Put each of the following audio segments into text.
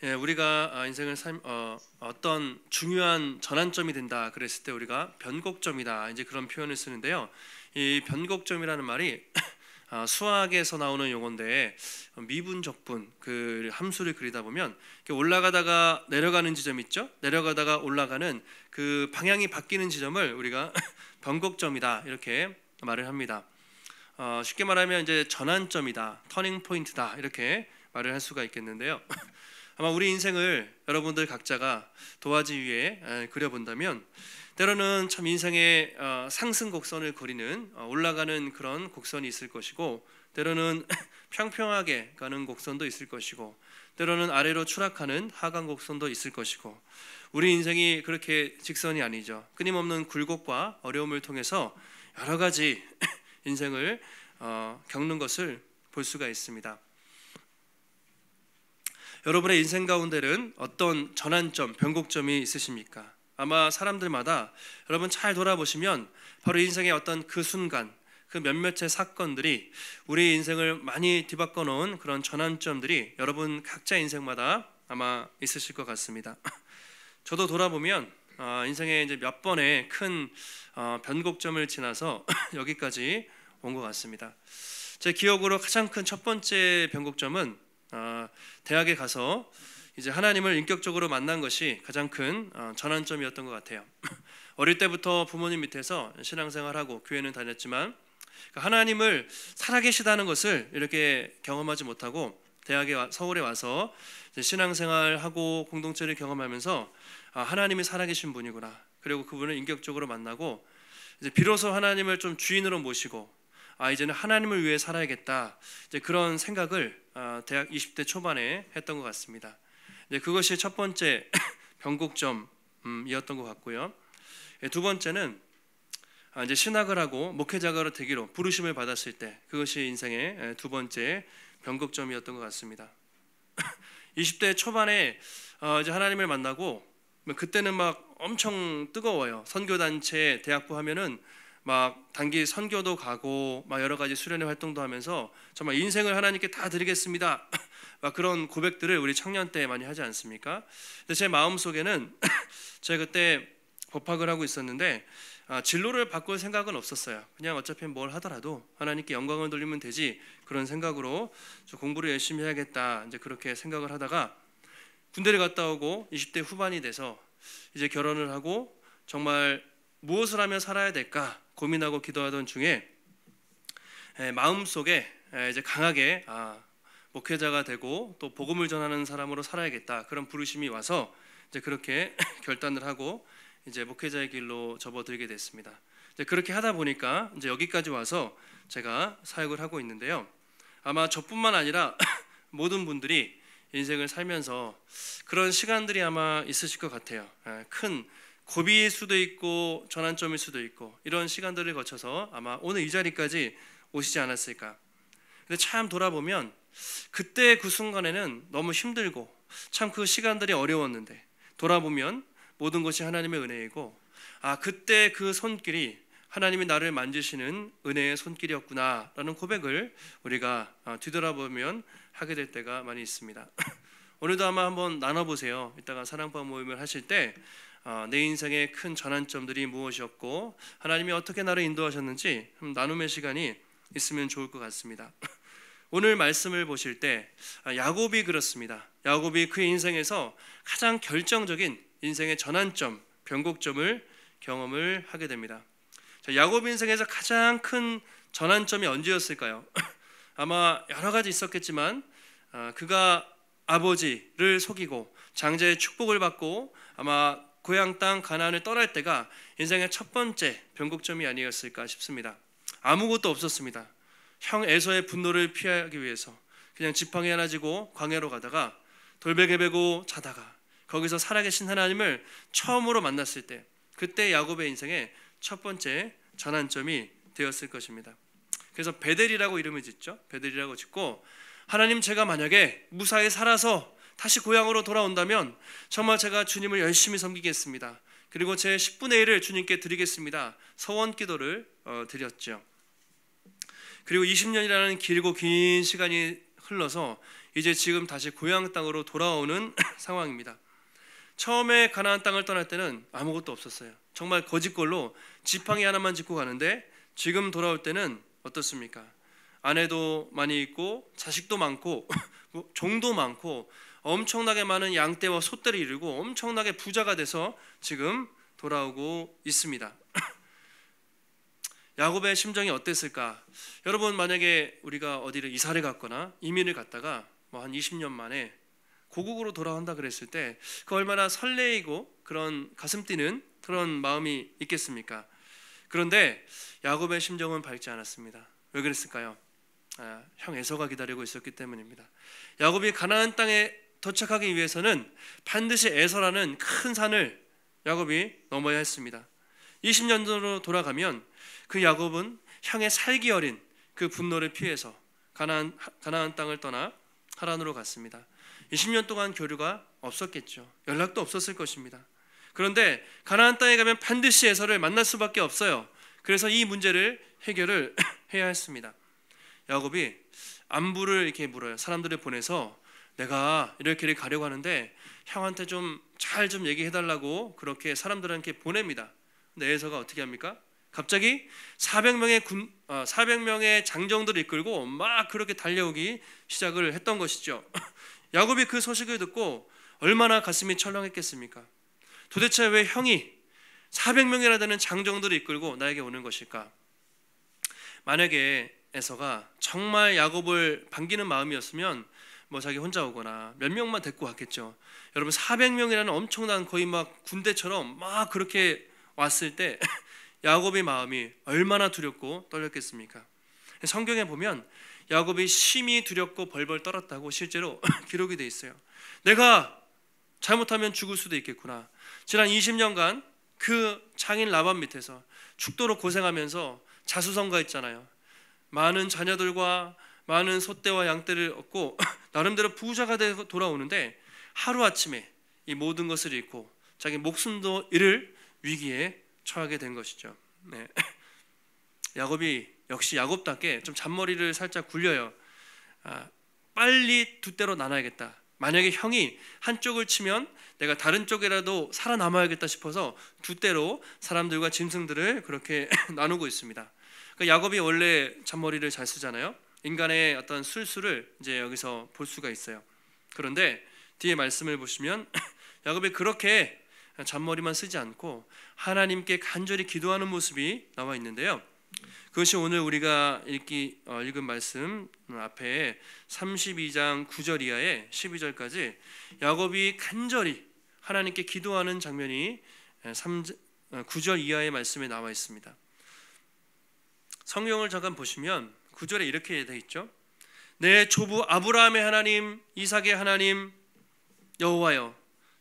우리가 인생을 어떤 중요한 전환점이 된다 그랬을 때 우리가 변곡점이다 이제 그런 표현을 쓰는데요. 이 변곡점이라는 말이 수학에서 나오는 용어인데 미분적분 그 함수를 그리다 보면 올라가다가 내려가는 지점 있죠? 내려가다가 올라가는 그 방향이 바뀌는 지점을 우리가 변곡점이다 이렇게 말을 합니다. 쉽게 말하면 이제 전환점이다, 터닝 포인트다 이렇게 말을 할 수가 있겠는데요. 아마 우리 인생을 여러분들 각자가 도화지 위에 그려본다면 때로는 참 인생의 상승 곡선을 그리는 올라가는 그런 곡선이 있을 것이고, 때로는 평평하게 가는 곡선도 있을 것이고, 때로는 아래로 추락하는 하강 곡선도 있을 것이고, 우리 인생이 그렇게 직선이 아니죠. 끊임없는 굴곡과 어려움을 통해서 여러 가지 인생을 겪는 것을 볼 수가 있습니다. 여러분의 인생 가운데는 어떤 전환점, 변곡점이 있으십니까? 아마 사람들마다 여러분 잘 돌아보시면 바로 인생의 어떤 그 순간, 그 몇몇의 사건들이 우리 인생을 많이 뒤바꿔 놓은 그런 전환점들이 여러분 각자 인생마다 아마 있으실 것 같습니다. 저도 돌아보면 인생의 이제 몇 번의 큰 변곡점을 지나서 여기까지 온 것 같습니다. 제 기억으로 가장 큰 첫 번째 변곡점은 대학에 가서 이제 하나님을 인격적으로 만난 것이 가장 큰 전환점이었던 것 같아요. 어릴 때부터 부모님 밑에서 신앙생활하고 교회는 다녔지만 하나님을 살아계시다는 것을 이렇게 경험하지 못하고 서울에 와서 신앙생활하고 공동체를 경험하면서 하나님이 살아계신 분이구나, 그리고 그분을 인격적으로 만나고 이제 비로소 하나님을 좀 주인으로 모시고 이제는 하나님을 위해 살아야겠다, 이제 그런 생각을 대학 20대 초반에 했던 것 같습니다. 이제 그것이 첫 번째 변곡점이었던 것 같고요. 두 번째는 이제 신학을 하고 목회자가 되기로 부르심을 받았을 때, 그것이 인생의 두 번째 변곡점이었던 것 같습니다. 20대 초반에 이제 하나님을 만나고 그때는 막 엄청 뜨거워요. 선교단체 대학부 하면은 막 단기 선교도 가고 막 여러 가지 수련회 활동도 하면서 정말 인생을 하나님께 다 드리겠습니다, 막 그런 고백들을 우리 청년 때 많이 하지 않습니까? 근데 제 마음속에는 제가 그때 법학을 하고 있었는데 진로를 바꿀 생각은 없었어요. 그냥 어차피 뭘 하더라도 하나님께 영광을 돌리면 되지, 그런 생각으로 공부를 열심히 해야겠다, 이제 그렇게 생각을 하다가 군대를 갔다 오고 20대 후반이 돼서 이제 결혼을 하고 정말 무엇을 하며 살아야 될까 고민하고 기도하던 중에 마음속에 이제 강하게 목회자가 되고 또 복음을 전하는 사람으로 살아야겠다, 그런 부르심이 와서 이제 그렇게 결단을 하고 이제 목회자의 길로 접어들게 됐습니다. 이제 그렇게 하다 보니까 이제 여기까지 와서 제가 사역을 하고 있는데요. 아마 저뿐만 아니라 모든 분들이 인생을 살면서 그런 시간들이 아마 있으실 것 같아요. 큰 고비일 수도 있고 전환점일 수도 있고, 이런 시간들을 거쳐서 아마 오늘 이 자리까지 오시지 않았을까. 근데 참 돌아보면 그때 그 순간에는 너무 힘들고 참 그 시간들이 어려웠는데 돌아보면 모든 것이 하나님의 은혜이고, 그때 그 손길이 하나님이 나를 만지시는 은혜의 손길이었구나 라는 고백을 우리가 뒤돌아보면 하게 될 때가 많이 있습니다. 오늘도 아마 한번 나눠보세요. 이따가 사랑방 모임을 하실 때 내 인생의 큰 전환점들이 무엇이었고 하나님이 어떻게 나를 인도하셨는지 나눔의 시간이 있으면 좋을 것 같습니다. 오늘 말씀을 보실 때 야곱이 그렇습니다. 야곱이 그의 인생에서 가장 결정적인 인생의 전환점, 변곡점을 경험을 하게 됩니다. 야곱 인생에서 가장 큰 전환점이 언제였을까요? 아마 여러 가지 있었겠지만 그가 아버지를 속이고 장자의 축복을 받고 아마 고향 땅 가나안을 떠날 때가 인생의 첫 번째 변곡점이 아니었을까 싶습니다. 아무것도 없었습니다. 형 에서의 분노를 피하기 위해서 그냥 지팡이 하나 지고 광야로 가다가 돌베개 베고 자다가 거기서 살아계신 하나님을 처음으로 만났을 때, 그때 야곱의 인생의 첫 번째 전환점이 되었을 것입니다. 그래서 베델이라고 이름을 짓죠. 베델이라고 짓고, 하나님, 제가 만약에 무사히 살아서 다시 고향으로 돌아온다면 정말 제가 주님을 열심히 섬기겠습니다. 그리고 제 10분의 1을 주님께 드리겠습니다. 서원 기도를 드렸죠. 그리고 20년이라는 길고 긴 시간이 흘러서 이제 지금 다시 고향 땅으로 돌아오는 상황입니다. 처음에 가나안 땅을 떠날 때는 아무것도 없었어요. 정말 거짓골로 지팡이 하나만 짚고 가는데 지금 돌아올 때는 어떻습니까? 아내도 많이 있고 자식도 많고 종도 많고 엄청나게 많은 양떼와 소떼를 이루고 엄청나게 부자가 돼서 지금 돌아오고 있습니다. 야곱의 심정이 어땠을까? 여러분, 만약에 우리가 어디를 이사를 갔거나 이민을 갔다가 뭐 한 20년 만에 고국으로 돌아온다 그랬을 때 그 얼마나 설레이고 그런 가슴 뛰는 그런 마음이 있겠습니까? 그런데 야곱의 심정은 밝지 않았습니다. 왜 그랬을까요? 형 에서가 기다리고 있었기 때문입니다. 야곱이 가나안 땅에 도착하기 위해서는 반드시 에서라는 큰 산을 야곱이 넘어야 했습니다. 20년 전으로 돌아가면 그 야곱은 형의 살기 어린 그 분노를 피해서 가나안 땅을 떠나 하란으로 갔습니다. 20년 동안 교류가 없었겠죠. 연락도 없었을 것입니다. 그런데 가나안 땅에 가면 반드시 에서를 만날 수밖에 없어요. 그래서 이 문제를 해결을 해야 했습니다. 야곱이 안부를 이렇게 물어요. 사람들을 보내서 내가 이렇게 가려고 하는데 형한테 좀 잘 좀 얘기해달라고 그렇게 사람들한테 보냅니다. 근데 에서가 어떻게 합니까? 갑자기 400명의 장정들을 이끌고 막 그렇게 달려오기 시작을 했던 것이죠. 야곱이 그 소식을 듣고 얼마나 가슴이 철렁했겠습니까? 도대체 왜 형이 400명이나 되는 장정들을 이끌고 나에게 오는 것일까? 만약에 에서가 정말 야곱을 반기는 마음이었으면 뭐 자기 혼자 오거나 몇 명만 데리고 왔겠죠. 여러분, 400명이라는 엄청난 거의 막 군대처럼 막 그렇게 왔을 때 야곱의 마음이 얼마나 두렵고 떨렸겠습니까? 성경에 보면 야곱이 심히 두렵고 벌벌 떨었다고 실제로 기록이 돼 있어요. 내가 잘못하면 죽을 수도 있겠구나. 지난 20년간 그 장인 라반 밑에서 죽도록 고생하면서 자수성가했잖아요. 많은 자녀들과 많은 소떼와 양떼를 얻고 나름대로 부자가 되고 돌아오는데 하루아침에 이 모든 것을 잃고 자기 목숨도 잃을 위기에 처하게 된 것이죠. 네. 야곱이 역시 야곱답게 좀 잔머리를 살짝 굴려요. 빨리 두 대로 나눠야겠다. 만약에 형이 한쪽을 치면 내가 다른 쪽이라도 살아남아야겠다 싶어서 두 대로 사람들과 짐승들을 그렇게 나누고 있습니다. 그러니까 야곱이 원래 잔머리를 잘 쓰잖아요. 인간의 어떤 술수를 이제 여기서 볼 수가 있어요. 그런데 뒤에 말씀을 보시면 야곱이 그렇게 잔머리만 쓰지 않고 하나님께 간절히 기도하는 모습이 나와 있는데요. 그것이 오늘 우리가 읽은 말씀 앞에 32장 9절 이하에 12절까지 야곱이 간절히 하나님께 기도하는 장면이 9절 이하의 말씀에 나와 있습니다. 성경을 잠깐 보시면 9절에 이렇게 되어 있죠. 내 조부 아브라함의 하나님, 이삭의 하나님 여호와여,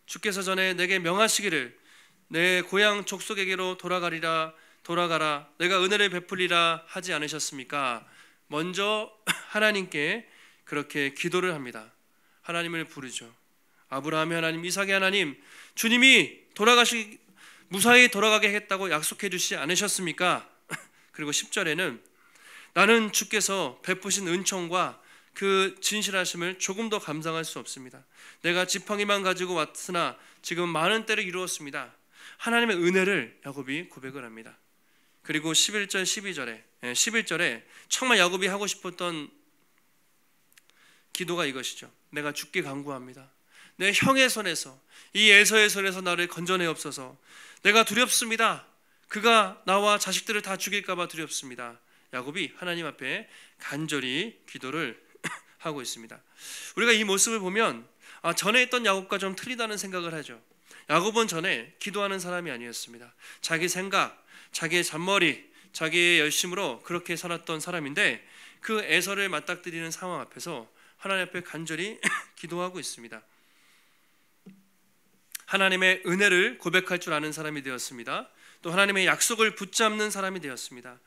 주께서 전에 내게 명하시기를 내 고향 족속에게로 돌아가라, 내가 은혜를 베풀리라 하지 않으셨습니까? 먼저 하나님께 그렇게 기도를 합니다. 하나님을 부르죠. 아브라함의 하나님, 이삭의 하나님, 주님이 무사히 돌아가게 했다고 약속해 주시지 않으셨습니까? 그리고 10절에는 나는 주께서 베푸신 은총과 그 진실하심을 조금 더 감상할 수 없습니다. 내가 지팡이만 가지고 왔으나 지금 많은 때를 이루었습니다. 하나님의 은혜를 야곱이 고백을 합니다. 그리고 11절에 정말 야곱이 하고 싶었던 기도가 이것이죠. 내가 죽게 간구합니다. 내 형의 손에서, 이 에서의 손에서 나를 건져내옵소서. 내가 두렵습니다. 그가 나와 자식들을 다 죽일까 봐 두렵습니다. 야곱이 하나님 앞에 간절히 기도를 하고 있습니다. 우리가 이 모습을 보면 전에 있던 야곱과 좀 틀리다는 생각을 하죠. 야곱은 전에 기도하는 사람이 아니었습니다. 자기 생각, 자기의 잔머리, 자기의 열심으로 그렇게 살았던 사람인데 그 에서를 맞닥뜨리는 상황 앞에서 하나님 앞에 간절히 기도하고 있습니다. 하나님의 은혜를 고백할 줄 아는 사람이 되었습니다. 또 하나님의 약속을 붙잡는 사람이 되었습니다.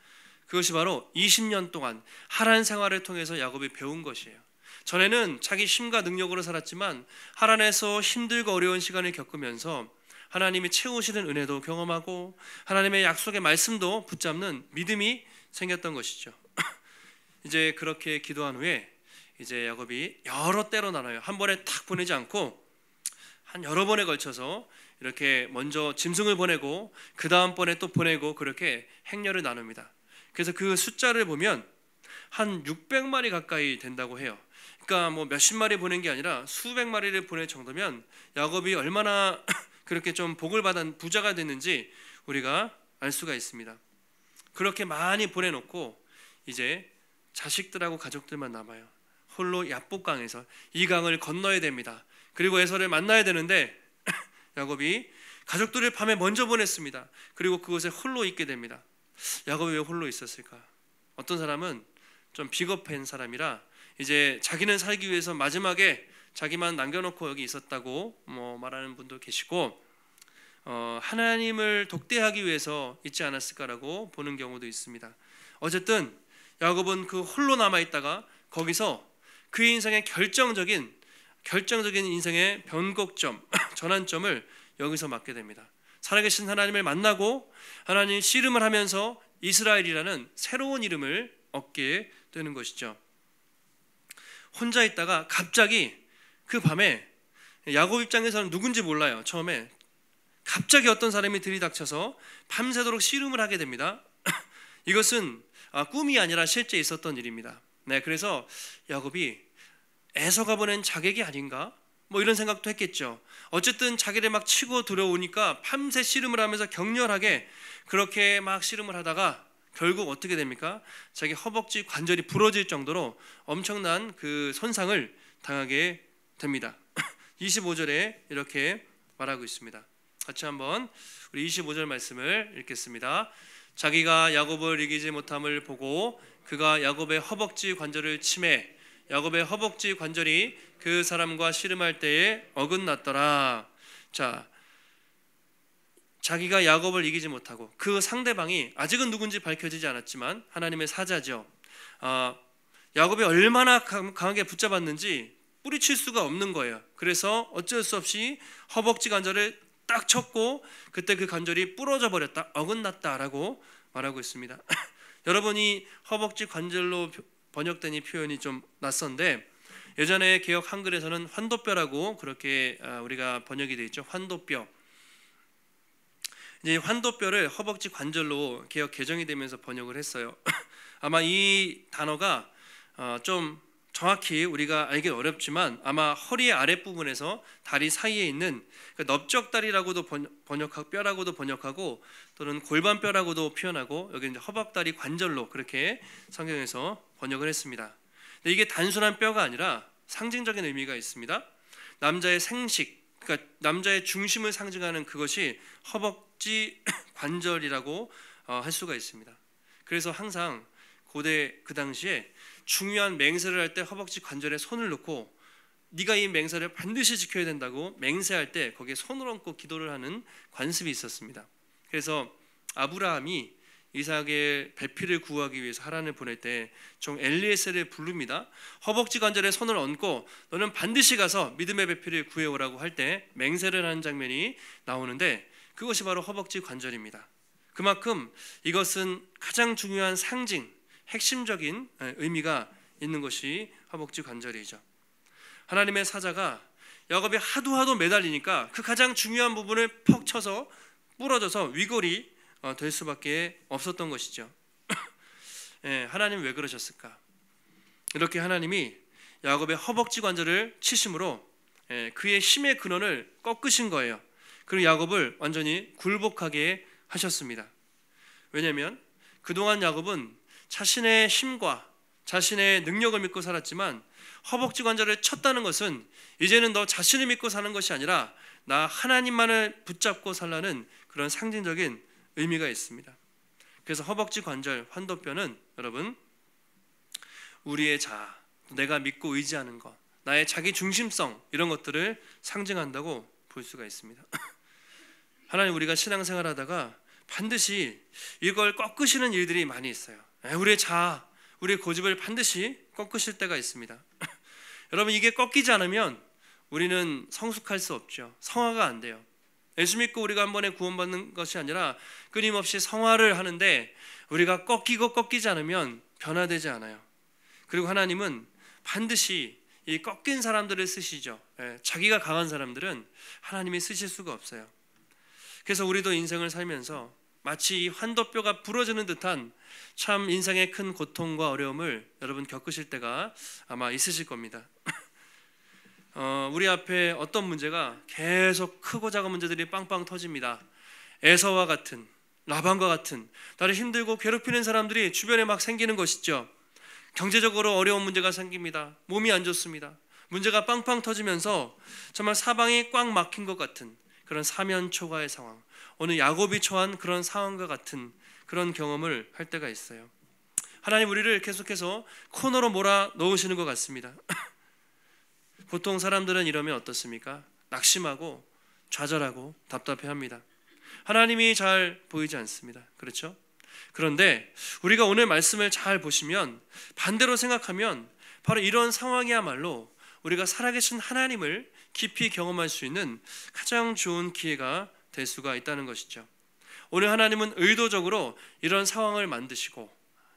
그것이 바로 20년 동안 하란 생활을 통해서 야곱이 배운 것이에요. 전에는 자기 힘과 능력으로 살았지만 하란에서 힘들고 어려운 시간을 겪으면서 하나님이 채우시는 은혜도 경험하고 하나님의 약속의 말씀도 붙잡는 믿음이 생겼던 것이죠. 이제 그렇게 기도한 후에 이제 야곱이 여러 때로 나눠요. 한 번에 탁 보내지 않고 한 여러 번에 걸쳐서 이렇게 먼저 짐승을 보내고 그 다음번에 또 보내고 그렇게 행렬을 나눕니다. 그래서 그 숫자를 보면 한 600마리 가까이 된다고 해요. 그러니까 뭐 몇십 마리 보낸 게 아니라 수백 마리를 보낼 정도면 야곱이 얼마나 그렇게 좀 복을 받은 부자가 됐는지 우리가 알 수가 있습니다. 그렇게 많이 보내놓고 이제 자식들하고 가족들만 남아요. 홀로 야복강에서 이 강을 건너야 됩니다. 그리고 에서를 만나야 되는데 야곱이 가족들을 밤에 먼저 보냈습니다. 그리고 그곳에 홀로 있게 됩니다. 야곱이 왜 홀로 있었을까? 어떤 사람은 좀 비겁한 사람이라 이제 자기는 살기 위해서 마지막에 자기만 남겨놓고 여기 있었다고 말하는 분도 계시고, 하나님을 독대하기 위해서 있지 않았을까라고 보는 경우도 있습니다. 어쨌든 야곱은 그 홀로 남아 있다가 거기서 그의 인생의 결정적인 인생의 변곡점, 전환점을 여기서 맞게 됩니다. 살아계신 하나님을 만나고 하나님 씨름을 하면서 이스라엘이라는 새로운 이름을 얻게 되는 것이죠. 혼자 있다가 갑자기 그 밤에 야곱 입장에서는 누군지 몰라요. 처음에 갑자기 어떤 사람이 들이닥쳐서 밤새도록 씨름을 하게 됩니다. 이것은 꿈이 아니라 실제 있었던 일입니다. 네, 그래서 야곱이 에서가 보낸 자객이 아닌가? 이런 생각도 했겠죠. 어쨌든 자기를 막 치고 들어오니까 밤새 씨름을 하면서 격렬하게 그렇게 막 씨름을 하다가 결국 어떻게 됩니까? 자기 허벅지 관절이 부러질 정도로 엄청난 그 손상을 당하게 됩니다. 25절에 이렇게 말하고 있습니다. 같이 한번 우리 25절 말씀을 읽겠습니다. 자기가 야곱을 이기지 못함을 보고 그가 야곱의 허벅지 관절을 치매 야곱의 허벅지 관절이 그 사람과 씨름할 때에 어긋났더라. 자, 자기가 야곱을 이기지 못하고 그 상대방이 아직은 누군지 밝혀지지 않았지만 하나님의 사자죠. 야곱이 얼마나 강하게 붙잡았는지 뿌리칠 수가 없는 거예요. 그래서 어쩔 수 없이 허벅지 관절을 딱 쳤고 그때 그 관절이 부러져 버렸다, 어긋났다라고 말하고 있습니다. 여러분이 허벅지 관절로 번역된 이 표현이 좀 낯선데 예전에 개역 한글에서는 환도뼈라고 그렇게 우리가 번역이 되어 있죠. 환도뼈. 이제 환도뼈를 허벅지 관절로 개역 개정이 되면서 번역을 했어요. 아마 이 단어가 좀 정확히 우리가 알기 어렵지만 아마 허리 아랫부분에서 다리 사이에 있는 넓적다리라고도 뼈라고도 번역하고 또는 골반뼈라고도 표현하고 여기 이제 허벅다리 관절로 그렇게 성경에서 번역을 했습니다. 근데 이게 단순한 뼈가 아니라 상징적인 의미가 있습니다. 남자의 생식, 그러니까 남자의 중심을 상징하는 그것이 허벅지 관절이라고 할 수가 있습니다. 그래서 항상 고대 그 당시에 중요한 맹세를 할 때 허벅지 관절에 손을 넣고 네가 이 맹세를 반드시 지켜야 된다고 맹세할 때 거기에 손을 얹고 기도를 하는 관습이 있었습니다. 그래서 아브라함이 이삭의 배필을 구하기 위해서 하란을 보낼 때 종 엘리에셀을 부릅니다. 허벅지 관절에 손을 얹고 너는 반드시 가서 믿음의 배필을 구해오라고 할 때 맹세를 하는 장면이 나오는데 그것이 바로 허벅지 관절입니다. 그만큼 이것은 가장 중요한 상징, 핵심적인 의미가 있는 것이 허벅지 관절이죠. 하나님의 사자가 야곱이 하도 매달리니까 그 가장 중요한 부분을 퍽 쳐서 부러져서 위골이 될 수밖에 없었던 것이죠. 하나님 왜 그러셨을까? 이렇게 하나님이 야곱의 허벅지 관절을 치심으로 그의 힘의 근원을 꺾으신 거예요. 그리고 야곱을 완전히 굴복하게 하셨습니다. 왜냐하면 그동안 야곱은 자신의 힘과 자신의 능력을 믿고 살았지만 허벅지 관절을 쳤다는 것은 이제는 너 자신을 믿고 사는 것이 아니라 나 하나님만을 붙잡고 살라는 그런 상징적인 의미가 있습니다. 그래서 허벅지 관절, 환도뼈는 여러분 우리의 자아, 내가 믿고 의지하는 것, 나의 자기 중심성 이런 것들을 상징한다고 볼 수가 있습니다. 하나님 우리가 신앙생활하다가 반드시 이걸 꺾으시는 일들이 많이 있어요. 우리의 자아, 우리의 고집을 반드시 꺾으실 때가 있습니다. 여러분 이게 꺾이지 않으면 우리는 성숙할 수 없죠. 성화가 안 돼요. 예수 믿고 우리가 한 번에 구원받는 것이 아니라 끊임없이 성화를 하는데 우리가 꺾이지 않으면 변화되지 않아요. 그리고 하나님은 반드시 이 꺾인 사람들을 쓰시죠. 자기가 강한 사람들은 하나님이 쓰실 수가 없어요. 그래서 우리도 인생을 살면서 마치 이 환도뼈가 부러지는 듯한 참 인생의 큰 고통과 어려움을 여러분 겪으실 때가 아마 있으실 겁니다. 우리 앞에 어떤 문제가 계속 크고 작은 문제들이 빵빵 터집니다. 에서와 같은, 라반과 같은 나를 힘들고 괴롭히는 사람들이 주변에 막 생기는 것이죠. 경제적으로 어려운 문제가 생깁니다. 몸이 안 좋습니다. 문제가 빵빵 터지면서 정말 사방이 꽉 막힌 것 같은 그런 사면초가의 상황, 오늘 야곱이 처한 그런 상황과 같은 그런 경험을 할 때가 있어요. 하나님 우리를 계속해서 코너로 몰아 넣으시는 것 같습니다. 보통 사람들은 이러면 어떻습니까? 낙심하고 좌절하고 답답해합니다. 하나님이 잘 보이지 않습니다. 그렇죠? 그런데 우리가 오늘 말씀을 잘 보시면 반대로 생각하면 바로 이런 상황이야말로 우리가 살아계신 하나님을 깊이 경험할 수 있는 가장 좋은 기회가 될 수가 있다는 것이죠. 오늘 하나님은 의도적으로 이런 상황을 만드시고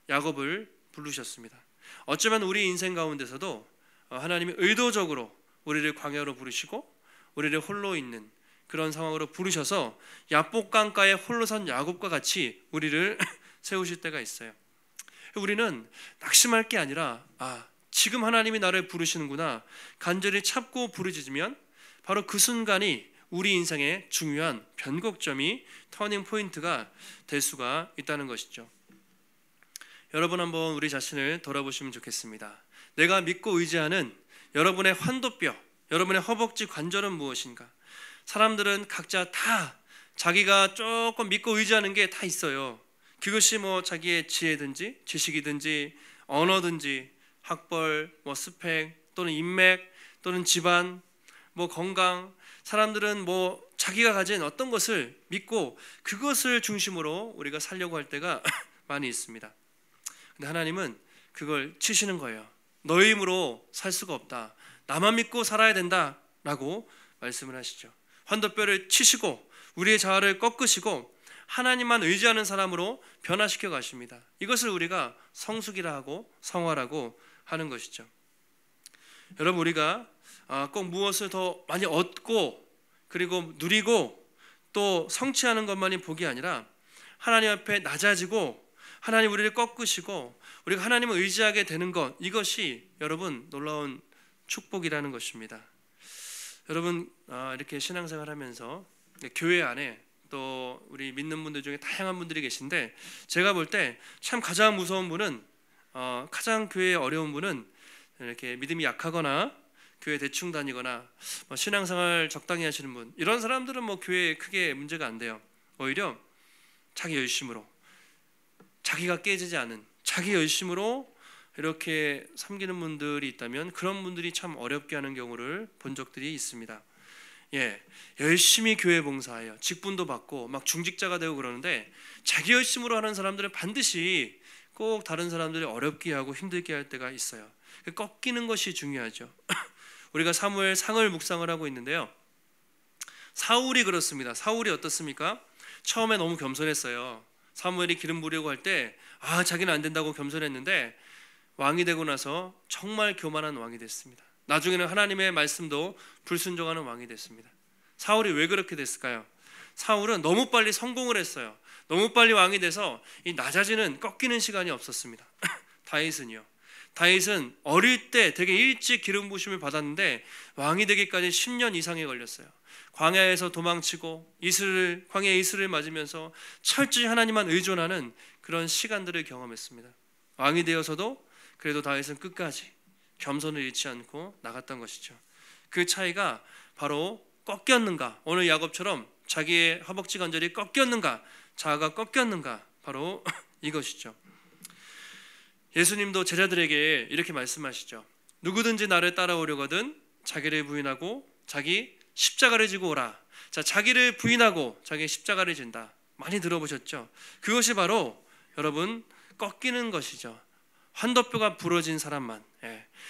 야곱을 부르셨습니다. 어쩌면 우리 인생 가운데서도 하나님이 의도적으로 우리를 광야로 부르시고 우리를 홀로 있는 그런 상황으로 부르셔서 야복강가에 홀로 선 야곱과 같이 우리를 세우실 때가 있어요. 우리는 낙심할 게 아니라 지금 하나님이 나를 부르시는구나 간절히 참고 부르짖으면 바로 그 순간이 우리 인생의 중요한 변곡점이 터닝 포인트가 될 수가 있다는 것이죠. 여러분 한번 우리 자신을 돌아보시면 좋겠습니다. 내가 믿고 의지하는 여러분의 환도뼈, 여러분의 허벅지 관절은 무엇인가? 사람들은 각자 다 자기가 조금 믿고 의지하는 게 다 있어요. 그것이 뭐 자기의 지혜든지 지식이든지 언어든지 학벌, 뭐 스펙 또는 인맥 또는 집안, 뭐 건강, 사람들은 뭐 자기가 가진 어떤 것을 믿고 그것을 중심으로 우리가 살려고 할 때가 많이 있습니다. 근데 하나님은 그걸 치시는 거예요. 너의 힘으로 살 수가 없다. 나만 믿고 살아야 된다라고 말씀을 하시죠. 환도뼈를 치시고 우리의 자아를 꺾으시고 하나님만 의지하는 사람으로 변화시켜 가십니다. 이것을 우리가 성숙이라 하고 성화라고 하는 것이죠. 여러분 우리가 꼭 무엇을 더 많이 얻고 그리고 누리고 또 성취하는 것만이 복이 아니라 하나님 앞에 낮아지고 하나님 우리를 꺾으시고 우리가 하나님을 의지하게 되는 것, 이것이 여러분 놀라운 축복이라는 것입니다. 여러분 이렇게 신앙생활하면서 교회 안에 또 우리 믿는 분들 중에 다양한 분들이 계신데 제가 볼 때 참 가장 무서운 분은 가장 교회에 어려운 분은 이렇게 믿음이 약하거나 교회 대충 다니거나 신앙생활 적당히 하시는 분, 이런 사람들은 뭐 교회에 크게 문제가 안 돼요. 오히려 자기 열심으로 자기가 깨지지 않은 자기 열심으로 이렇게 섬기는 분들이 있다면 그런 분들이 참 어렵게 하는 경우를 본 적들이 있습니다. 열심히 교회 봉사해요. 직분도 받고 막 중직자가 되고 그러는데 자기 열심으로 하는 사람들은 반드시 꼭 다른 사람들이 어렵게 하고 힘들게 할 때가 있어요. 꺾이는 것이 중요하죠. 우리가 사무엘 상을 묵상을 하고 있는데요. 사울이 그렇습니다. 사울이 어떻습니까? 처음에 너무 겸손했어요. 사무엘이 기름 부으려고 할 때 자기는 안 된다고 겸손했는데 왕이 되고 나서 정말 교만한 왕이 됐습니다. 나중에는 하나님의 말씀도 불순종하는 왕이 됐습니다. 사울이 왜 그렇게 됐을까요? 사울은 너무 빨리 성공을 했어요. 너무 빨리 왕이 돼서 이 낮아지는 꺾이는 시간이 없었습니다. 다윗은요. 다윗은 어릴 때 되게 일찍 기름 부으심을 받았는데 왕이 되기까지 10년 이상이 걸렸어요. 광야에서 도망치고 광야의 이슬을 맞으면서 철저히 하나님만 의존하는 그런 시간들을 경험했습니다. 왕이 되어서도 그래도 다윗은 끝까지 겸손을 잃지 않고 나갔던 것이죠. 그 차이가 바로 꺾였는가, 오늘 야곱처럼 자기의 허벅지 관절이 꺾였는가, 자아가 꺾였는가, 바로 이것이죠. 예수님도 제자들에게 이렇게 말씀하시죠. 누구든지 나를 따라오려거든 자기를 부인하고 자기 십자가를 지고 오라. 자, 자기를 부인하고 자기 십자가를 진다. 많이 들어보셨죠? 그것이 바로 여러분 꺾이는 것이죠. 환도뼈가 부러진 사람만,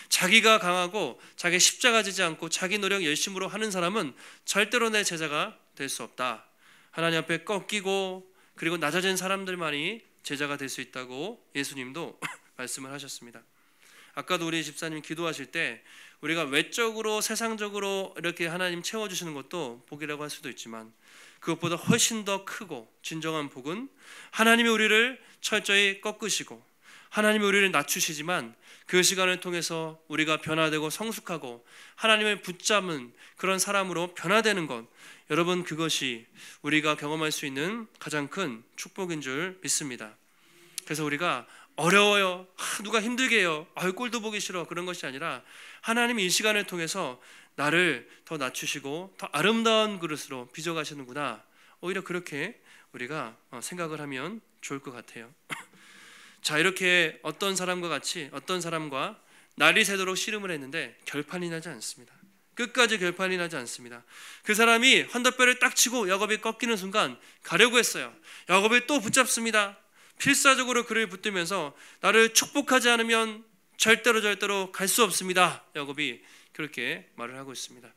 자기가 강하고 자기 십자가 지지 않고 자기 노력 열심으로 하는 사람은 절대로 내 제자가 될 수 없다. 하나님 앞에 꺾이고 그리고 낮아진 사람들만이 제자가 될 수 있다고 예수님도 말씀을 하셨습니다. 아까도 우리 집사님 기도하실 때 우리가 외적으로 세상적으로 이렇게 하나님 채워주시는 것도 복이라고 할 수도 있지만 그것보다 훨씬 더 크고 진정한 복은 하나님이 우리를 철저히 꺾으시고 하나님이 우리를 낮추시지만 그 시간을 통해서 우리가 변화되고 성숙하고 하나님을 붙잡은 그런 사람으로 변화되는 것, 여러분 그것이 우리가 경험할 수 있는 가장 큰 축복인 줄 믿습니다. 그래서 우리가 어려워요, 누가 힘들게 해요, 꼴도 보기 싫어, 그런 것이 아니라 하나님이 이 시간을 통해서 나를 더 낮추시고 더 아름다운 그릇으로 빚어가시는구나, 오히려 그렇게 우리가 생각을 하면 좋을 것 같아요. 자, 이렇게 어떤 사람과 날이 새도록 씨름을 했는데 결판이 나지 않습니다. 끝까지 결판이 나지 않습니다. 그 사람이 헌덧배를 딱 치고 야곱이 꺾이는 순간 가려고 했어요. 야곱이 또 붙잡습니다. 필사적으로 그를 붙들면서 나를 축복하지 않으면 절대로 갈 수 없습니다. 야곱이 그렇게 말을 하고 있습니다.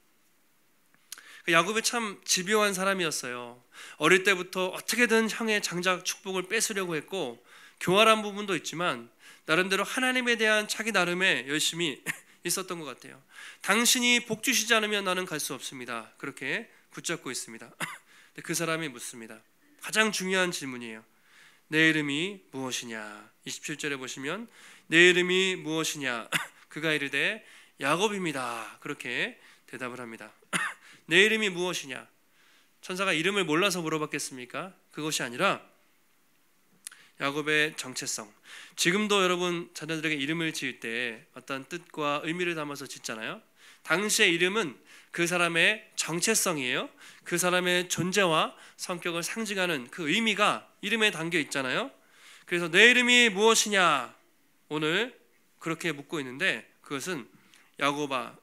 야곱이 참 집요한 사람이었어요. 어릴 때부터 어떻게든 형의 장작 축복을 뺏으려고 했고 교활한 부분도 있지만 나름대로 하나님에 대한 자기 나름의 열심이 있었던 것 같아요. 당신이 복 주시지 않으면 나는 갈 수 없습니다. 그렇게 붙잡고 있습니다. 그 사람이 묻습니다. 가장 중요한 질문이에요. 내 이름이 무엇이냐? 27절에 보시면 내 이름이 무엇이냐? 그가 이르되 야곱입니다. 그렇게 대답을 합니다. 내 이름이 무엇이냐? 천사가 이름을 몰라서 물어봤겠습니까? 그것이 아니라 야곱의 정체성. 지금도 여러분 자녀들에게 이름을 지을 때 어떤 뜻과 의미를 담아서 짓잖아요. 당시의 이름은 그 사람의 정체성이에요. 그 사람의 존재와 성격을 상징하는 그 의미가 이름에 담겨 있잖아요. 그래서 내 이름이 무엇이냐? 오늘 그렇게 묻고 있는데 그것은 야곱아,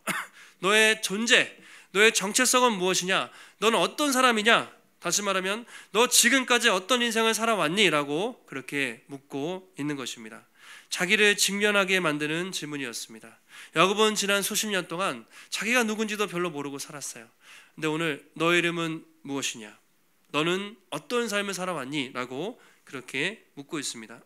너의 존재, 너의 정체성은 무엇이냐? 너는 어떤 사람이냐? 다시 말하면 너 지금까지 어떤 인생을 살아왔니? 라고 그렇게 묻고 있는 것입니다. 자기를 직면하게 만드는 질문이었습니다. 야곱은 지난 수십 년 동안 자기가 누군지도 별로 모르고 살았어요. 근데 오늘 너의 이름은 무엇이냐? 너는 어떤 삶을 살아왔니? 라고 그렇게 묻고 있습니다.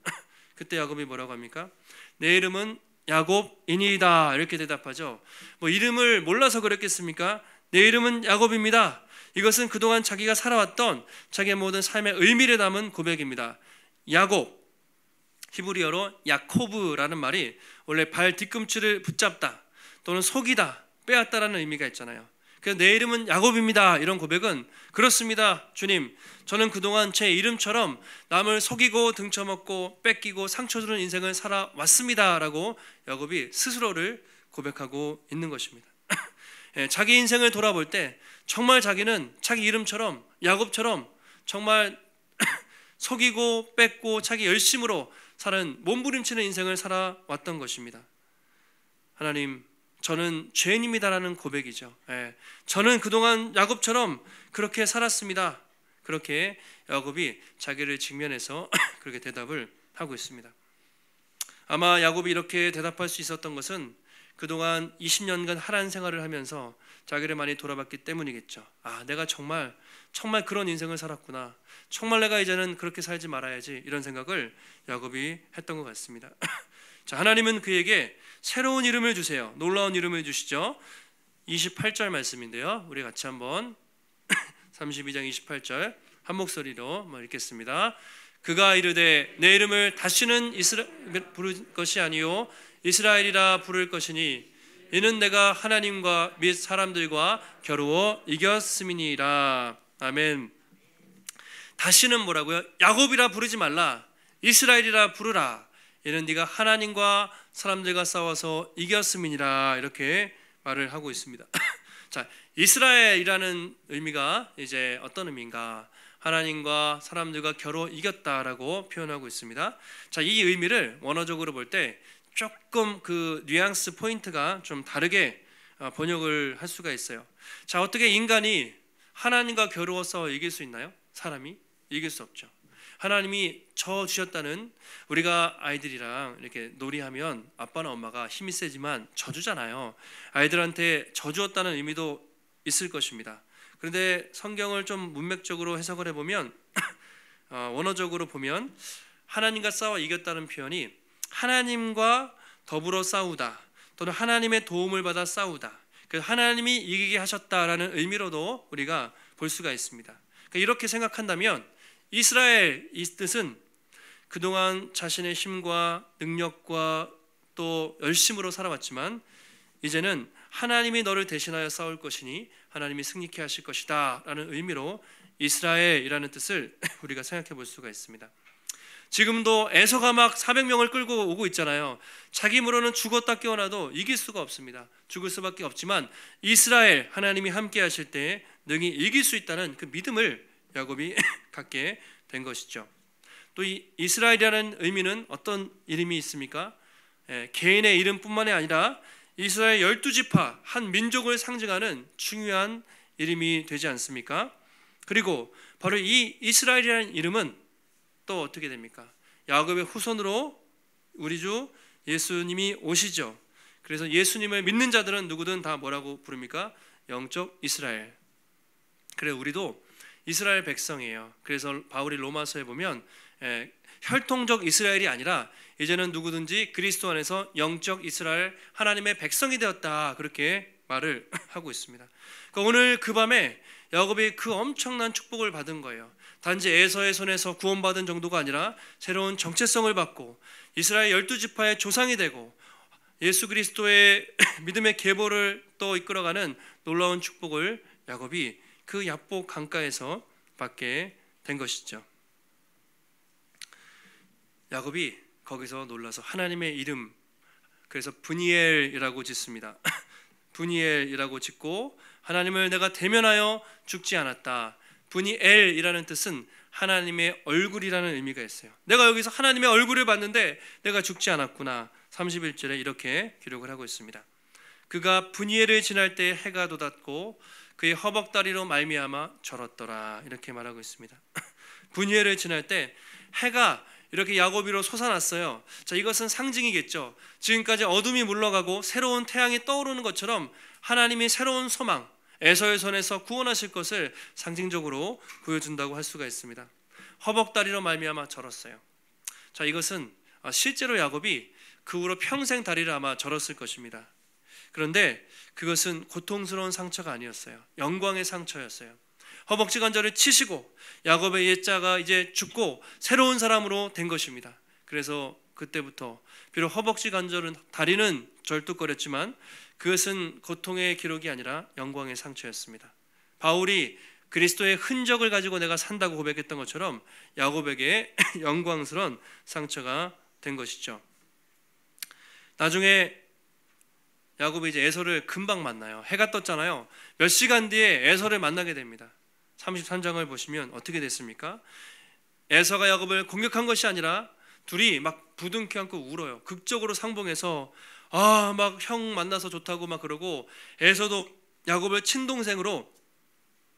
그때 야곱이 뭐라고 합니까? 내 이름은 야곱이니이다, 이렇게 대답하죠. 뭐 이름을 몰라서 그랬겠습니까? 내 이름은 야곱입니다. 이것은 그동안 자기가 살아왔던 자기의 모든 삶의 의미를 담은 고백입니다. 야곱, 히브리어로 야코브라는 말이 원래 발 뒤꿈치를 붙잡다 또는 속이다, 빼앗다라는 의미가 있잖아요. 그래서 내 이름은 야곱입니다, 이런 고백은 그렇습니다 주님, 저는 그동안 제 이름처럼 남을 속이고 등쳐먹고 뺏기고 상처 주는 인생을 살아왔습니다 라고 야곱이 스스로를 고백하고 있는 것입니다. 자기 인생을 돌아볼 때 정말 자기는 자기 이름처럼 야곱처럼 정말 속이고 뺏고 자기 열심으로 사는 몸부림치는 인생을 살아왔던 것입니다. 하나님, 저는 죄인입니다라는 고백이죠. 저는 그동안 야곱처럼 그렇게 살았습니다. 그렇게 야곱이 자기를 직면해서 그렇게 대답을 하고 있습니다. 아마 야곱이 이렇게 대답할 수 있었던 것은 그동안 20년간 하란 생활을 하면서 자기를 많이 돌아봤기 때문이겠죠. 내가 정말 그런 인생을 살았구나. 정말 내가 이제는 그렇게 살지 말아야지, 이런 생각을 야곱이 했던 것 같습니다. 자, 하나님은 그에게 새로운 이름을 주세요. 놀라운 이름을 주시죠. 28절 말씀인데요. 우리 같이 한번 32장 28절 한 목소리로 읽겠습니다. 그가 이르되 내 이름을 다시는 부를 것이 아니요 이스라엘이라 부를 것이니 이는 내가 하나님과 및 사람들과 겨루어 이겼음이니라. 아멘. 다시는 뭐라고요? 야곱이라 부르지 말라, 이스라엘이라 부르라. 이는 네가 하나님과 사람들과 싸워서 이겼음이니라. 이렇게 말을 하고 있습니다. 자, 이스라엘이라는 의미가 이제 어떤 의미인가? 하나님과 사람들과 겨루 이겼다라고 표현하고 있습니다. 자, 이 의미를 원어적으로 볼 때 조금 그 뉘앙스 포인트가 좀 다르게 번역을 할 수가 있어요. 자, 어떻게 인간이 하나님과 겨루어 싸워 이길 수 있나요? 사람이 이길 수 없죠. 하나님이 저 주셨다는, 우리가 아이들이랑 이렇게 놀이하면 아빠나 엄마가 힘이 세지만 져주잖아요. 아이들한테 져주었다는 의미도 있을 것입니다. 그런데 성경을 좀 문맥적으로 해석을 해보면 원어적으로 보면 하나님과 싸워 이겼다는 표현이 하나님과 더불어 싸우다 또는 하나님의 도움을 받아 싸우다, 하나님이 이기게 하셨다라는 의미로도 우리가 볼 수가 있습니다. 그러니까 이렇게 생각한다면 이스라엘 이 뜻은 그동안 자신의 힘과 능력과 또 열심으로 살아왔지만 이제는 하나님이 너를 대신하여 싸울 것이니 하나님이 승리케 하실 것이다 라는 의미로 이스라엘이라는 뜻을 우리가 생각해 볼 수가 있습니다. 지금도 에서가 막 400명을 끌고 오고 있잖아요. 자기 힘으로는 죽었다 깨어나도 이길 수가 없습니다. 죽을 수밖에 없지만 이스라엘, 하나님이 함께 하실 때 능히 이길 수 있다는 그 믿음을 야곱이 갖게 된 것이죠. 또 이 이스라엘이라는 의미는 어떤 이름이 있습니까? 개인의 이름뿐만이 아니라 이스라엘 12지파 한 민족을 상징하는 중요한 이름이 되지 않습니까? 그리고 바로 이 이스라엘이라는 이름은 또 어떻게 됩니까? 야곱의 후손으로 우리 주 예수님이 오시죠. 그래서 예수님을 믿는 자들은 누구든 다 뭐라고 부릅니까? 영적 이스라엘. 그래 우리도 이스라엘 백성이에요. 그래서 바울이 로마서에 보면 혈통적 이스라엘이 아니라 이제는 누구든지 그리스도 안에서 영적 이스라엘, 하나님의 백성이 되었다, 그렇게 말을 하고 있습니다. 그러니까 오늘 그 밤에 야곱이 그 엄청난 축복을 받은 거예요. 단지 에서의 손에서 구원받은 정도가 아니라 새로운 정체성을 받고 이스라엘 12지파의 조상이 되고 예수 그리스도의 믿음의 계보를 또 이끌어가는 놀라운 축복을 야곱이 그 야복 강가에서 받게 된 것이죠. 야곱이 거기서 놀라서 하나님의 이름, 그래서 브니엘이라고 짓습니다. 브니엘이라고 짓고 하나님을 내가 대면하여 죽지 않았다. 브니엘이라는 뜻은 하나님의 얼굴이라는 의미가 있어요. 내가 여기서 하나님의 얼굴을 봤는데 내가 죽지 않았구나. 31절에 이렇게 기록을 하고 있습니다. 그가 브니엘을 지날 때 해가 돋았고 그의 허벅다리로 말미암아 절었더라, 이렇게 말하고 있습니다. 브니엘을 지날 때 해가 이렇게 야곱 위로 솟아났어요. 자, 이것은 상징이겠죠. 지금까지 어둠이 물러가고 새로운 태양이 떠오르는 것처럼 하나님이 새로운 소망, 에서의 손에서 구원하실 것을 상징적으로 보여준다고 할 수가 있습니다. 허벅다리로 말미암아 절었어요. 자, 이것은 실제로 야곱이 그 후로 평생 다리를 아마 절었을 것입니다. 그런데 그것은 고통스러운 상처가 아니었어요. 영광의 상처였어요. 허벅지 관절을 치시고 야곱의 옛자가 이제 죽고 새로운 사람으로 된 것입니다. 그래서 그때부터 비록 허벅지 관절은, 다리는 절뚝거렸지만 그것은 고통의 기록이 아니라 영광의 상처였습니다. 바울이 그리스도의 흔적을 가지고 내가 산다고 고백했던 것처럼 야곱에게 영광스러운 상처가 된 것이죠. 나중에 야곱이 이제 에서를 금방 만나요. 해가 떴잖아요. 몇 시간 뒤에 에서를 만나게 됩니다. 33장을 보시면 어떻게 됐습니까? 에서가 야곱을 공격한 것이 아니라 둘이 막 부둥켜 안고 울어요. 극적으로 상봉해서 막 형 만나서 좋다고 막 그러고, 에서도 야곱을 친동생으로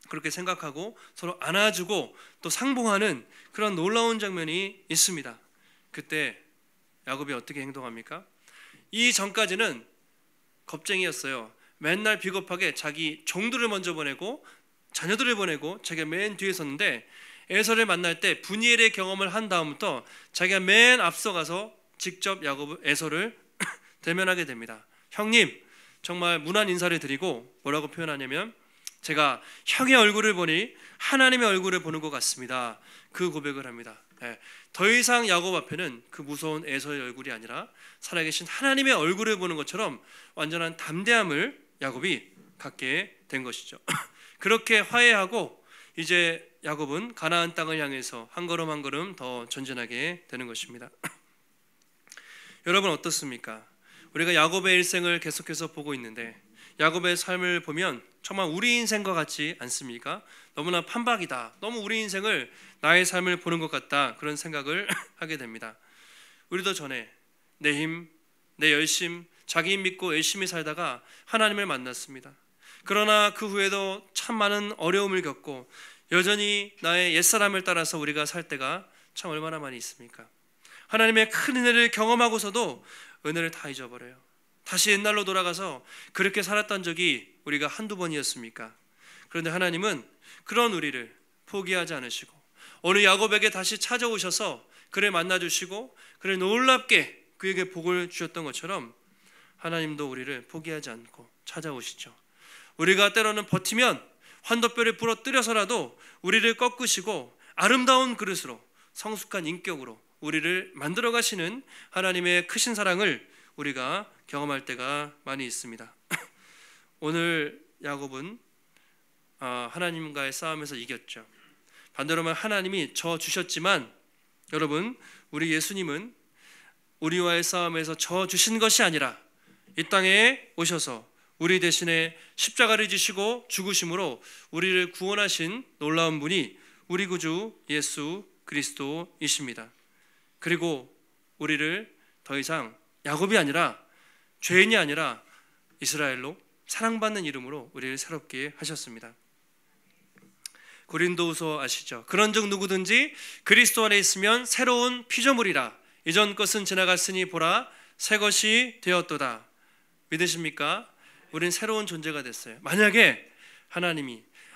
그렇게 생각하고 서로 안아주고 또 상봉하는 그런 놀라운 장면이 있습니다. 그때 야곱이 어떻게 행동합니까? 이 전까지는 겁쟁이였어요. 맨날 비겁하게 자기 종들을 먼저 보내고 자녀들을 보내고 자기가 맨 뒤에 섰는데, 에서를 만날 때 브니엘의 경험을 한 다음부터 자기가 맨 앞서 가서 직접 에서를 대면하게 됩니다. 형님, 정말 무난 인사를 드리고 뭐라고 표현하냐면, 제가 형의 얼굴을 보니 하나님의 얼굴을 보는 것 같습니다. 그 고백을 합니다. 더 이상 야곱 앞에는 그 무서운 에서의 얼굴이 아니라 살아계신 하나님의 얼굴을 보는 것처럼 완전한 담대함을 야곱이 갖게 된 것이죠. 그렇게 화해하고 이제 야곱은 가나안 땅을 향해서 한 걸음 한 걸음 더 전진하게 되는 것입니다. 여러분 어떻습니까? 우리가 야곱의 일생을 계속해서 보고 있는데 야곱의 삶을 보면 정말 우리 인생과 같지 않습니까? 너무나 판박이다. 너무 우리 인생을, 나의 삶을 보는 것 같다, 그런 생각을 하게 됩니다. 우리도 전에 내 힘, 내 열심, 자기 힘 믿고 열심히 살다가 하나님을 만났습니다. 그러나 그 후에도 참 많은 어려움을 겪고 여전히 나의 옛사람을 따라서 우리가 살 때가 참 얼마나 많이 있습니까? 하나님의 큰 은혜를 경험하고서도 은혜를 다 잊어버려요. 다시 옛날로 돌아가서 그렇게 살았던 적이 우리가 한두 번이었습니까? 그런데 하나님은 그런 우리를 포기하지 않으시고 오늘 야곱에게 다시 찾아오셔서 그를 만나주시고 그를 놀랍게 그에게 복을 주셨던 것처럼 하나님도 우리를 포기하지 않고 찾아오시죠. 우리가 때로는 버티면 환도뼈를 부러뜨려서라도 우리를 꺾으시고 아름다운 그릇으로 성숙한 인격으로 우리를 만들어 가시는 하나님의 크신 사랑을 우리가 경험할 때가 많이 있습니다. 오늘 야곱은 하나님과의 싸움에서 이겼죠. 반대로 말하면 하나님이 져 주셨지만 여러분, 우리 예수님은 우리와의 싸움에서 져 주신 것이 아니라 이 땅에 오셔서 우리 대신에 십자가를 지시고 죽으심으로 우리를 구원하신 놀라운 분이 우리 구주 예수 그리스도이십니다. 그리고 우리를 더 이상 야곱이 아니라 죄인이 아니라 이스라엘로 사랑받는 이름으로 우리를 새롭게 하셨습니다. 고린도후서 아시죠? 그런즉 누구든지 그리스도 안에 있으면 새로운 피조물이라. 이전 것은 지나갔으니 보라 새 것이 되었도다. 믿으십니까? 우린 새로운 존재가 됐어요. 만약에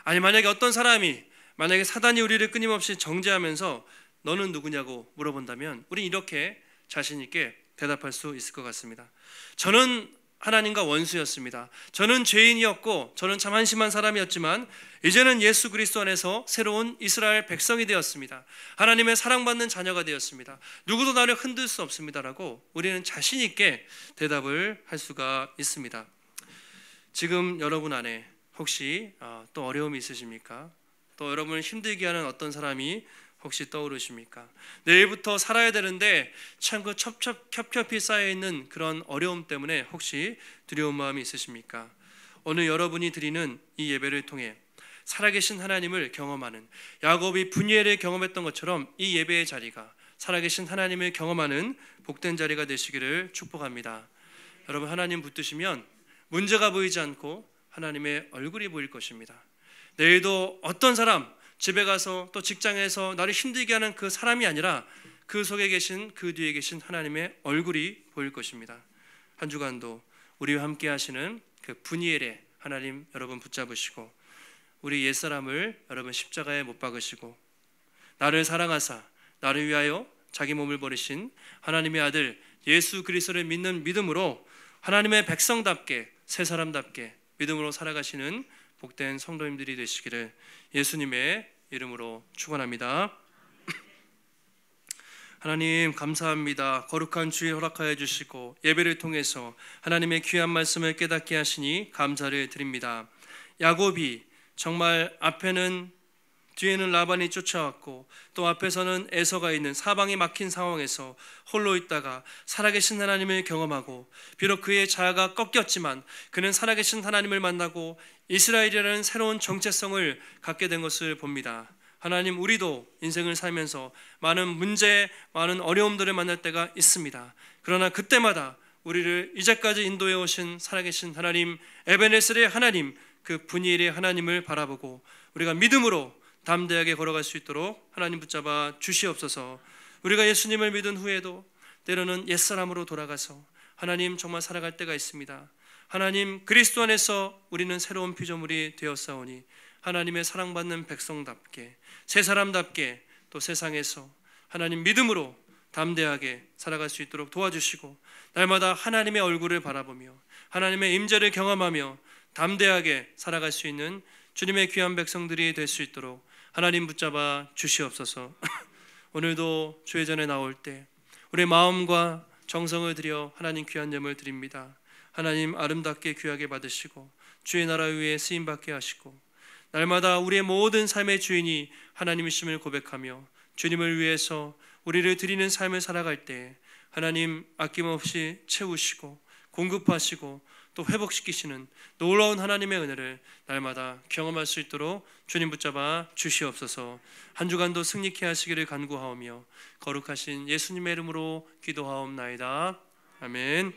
만약에 어떤 사람이, 만약에 사단이 우리를 끊임없이 정죄하면서 너는 누구냐고 물어본다면 우린 이렇게 자신 있게 대답할 수 있을 것 같습니다. 저는 하나님과 원수였습니다. 저는 죄인이었고 저는 참 한심한 사람이었지만 이제는 예수 그리스도 안에서 새로운 이스라엘 백성이 되었습니다. 하나님의 사랑받는 자녀가 되었습니다. 누구도 나를 흔들 수 없습니다라고 우리는 자신 있게 대답을 할 수가 있습니다. 지금 여러분 안에 혹시 또 어려움이 있으십니까? 또 여러분을 힘들게 하는 어떤 사람이 혹시 떠오르십니까? 내일부터 살아야 되는데 참 그 겹겹이 쌓여있는 그런 어려움 때문에 혹시 두려운 마음이 있으십니까? 오늘 여러분이 드리는 이 예배를 통해 살아계신 하나님을 경험하는, 야곱이 분이엘을 경험했던 것처럼 이 예배의 자리가 살아계신 하나님을 경험하는 복된 자리가 되시기를 축복합니다. 여러분, 하나님 붙드시면 문제가 보이지 않고 하나님의 얼굴이 보일 것입니다. 내일도 어떤 사람, 집에 가서 또 직장에서 나를 힘들게 하는 그 사람이 아니라 그 속에 계신, 그 뒤에 계신 하나님의 얼굴이 보일 것입니다. 한 주간도 우리와 함께 하시는 그 분이엘의 하나님 여러분 붙잡으시고 우리 옛사람을 여러분 십자가에 못 박으시고 나를 사랑하사 나를 위하여 자기 몸을 버리신 하나님의 아들 예수 그리스도를 믿는 믿음으로 하나님의 백성답게, 새 사람답게 믿음으로 살아가시는 복된 성도님들이 되시기를 예수님의 이름으로 축원합니다. 하나님 감사합니다. 거룩한 주일 허락하여 주시고 예배를 통해서 하나님의 귀한 말씀을 깨닫게 하시니 감사를 드립니다. 야곱이 정말 뒤에는 라반이 쫓아왔고 또 앞에서는 에서가 있는 사방이 막힌 상황에서 홀로 있다가 살아계신 하나님을 경험하고 비록 그의 자아가 꺾였지만 그는 살아계신 하나님을 만나고 이스라엘이라는 새로운 정체성을 갖게 된 것을 봅니다. 하나님, 우리도 인생을 살면서 많은 문제, 많은 어려움들을 만날 때가 있습니다. 그러나 그때마다 우리를 이제까지 인도해 오신 살아계신 하나님, 에베네셀의 하나님, 그 분이엘의 하나님을 바라보고 우리가 믿음으로 담대하게 걸어갈 수 있도록 하나님 붙잡아 주시옵소서. 우리가 예수님을 믿은 후에도 때로는 옛사람으로 돌아가서 하나님 정말 살아갈 때가 있습니다. 하나님, 그리스도 안에서 우리는 새로운 피조물이 되었사오니 하나님의 사랑받는 백성답게, 새 사람답게 또 세상에서 하나님 믿음으로 담대하게 살아갈 수 있도록 도와주시고 날마다 하나님의 얼굴을 바라보며 하나님의 임재를 경험하며 담대하게 살아갈 수 있는 주님의 귀한 백성들이 될 수 있도록 하나님 붙잡아 주시옵소서. 오늘도 주의 전에 나올 때 우리의 마음과 정성을 들여 하나님 귀한 예물 드립니다. 하나님 아름답게 귀하게 받으시고 주의 나라 위에 쓰임받게 하시고 날마다 우리의 모든 삶의 주인이 하나님이심을 고백하며 주님을 위해서 우리를 드리는 삶을 살아갈 때 하나님 아낌없이 채우시고 공급하시고 또 회복시키시는 놀라운 하나님의 은혜를 날마다 경험할 수 있도록 주님 붙잡아 주시옵소서. 한 주간도 승리케 하시기를 간구하오며 거룩하신 예수님의 이름으로 기도하옵나이다. 아멘.